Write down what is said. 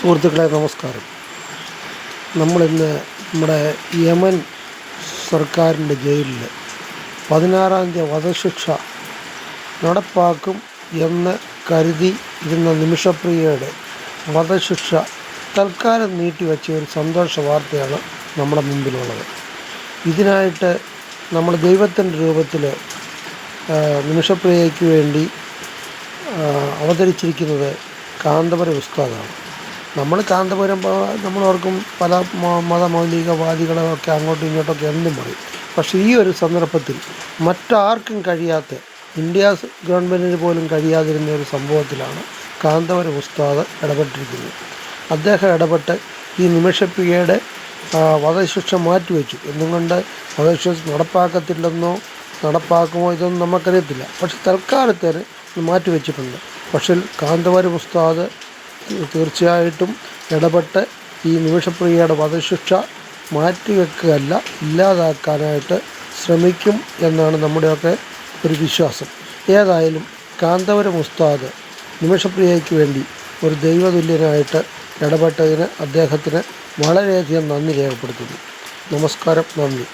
സുഹൃത്തുക്കളെ നമസ്കാരം. നമ്മളിന്ന് നമ്മുടെ യമൻ സർക്കാരിൻ്റെ ജയിലിൽ 16-ാം തീയതി വധശിക്ഷ നടപ്പാക്കും എന്ന് കരുതി ഇരുന്ന നിമിഷപ്രിയയുടെ വധശിക്ഷ തൽക്കാലം നീട്ടിവെച്ച ഒരു സന്തോഷ വാർത്തയാണ് നമ്മുടെ മുമ്പിലുള്ളത്. ഇതിനായിട്ട് നമ്മൾ ദൈവത്തിൻ്റെ രൂപത്തിൽ നിമിഷപ്രിയയ്ക്ക് വേണ്ടി അവതരിച്ചിരിക്കുന്നത് കാന്തപുരം ഉസ്താദാണ്. നമ്മൾ കാന്തപുരം നമ്മളോർക്കും പല മതമൗലികവാദികളൊക്കെ അങ്ങോട്ടും ഇങ്ങോട്ടൊക്കെ എന്തും പറയും. പക്ഷേ ഈ ഒരു സന്ദർഭത്തിൽ മറ്റാർക്കും കഴിയാത്ത, ഇന്ത്യ ഗവൺമെൻറ്റിന് പോലും കഴിയാതിരുന്ന ഒരു സംഭവത്തിലാണ് കാന്തപുരം ഉസ്താദ് ഇടപെട്ടിരിക്കുന്നത്. അദ്ദേഹം ഇടപെട്ട് ഈ നിമിഷപ്രിയയുടെ വധശിക്ഷ മാറ്റിവെച്ചു. എന്നുകൊണ്ട് വധശിക്ഷ നടപ്പാക്കത്തില്ലെന്നോ നടപ്പാക്കുമോ ഇതൊന്നും നമുക്കറിയത്തില്ല. പക്ഷെ തൽക്കാലത്തേന് മാറ്റിവെച്ചിട്ടുണ്ട്. പക്ഷേ കാന്തപുരം ഉസ്താദ് തീർച്ചയായിട്ടും ഇടപെട്ട് ഈ നിമിഷപ്രിയയുടെ വധശിക്ഷ മാറ്റിവെക്കുകയല്ല, ഇല്ലാതാക്കാനായിട്ട് ശ്രമിക്കും എന്നാണ് നമ്മുടെയൊക്കെ ഒരു വിശ്വാസം. ഏതായാലും കാന്തപുരം ഉസ്താദ് നിമിഷപ്രിയയ്ക്ക് വേണ്ടി ഒരു ദൈവതുല്യനായിട്ട് ഇടപെട്ടതിന് അദ്ദേഹത്തിന് വളരെയധികം നന്ദി രേഖപ്പെടുത്തുന്നു. നമസ്കാരം, നന്ദി.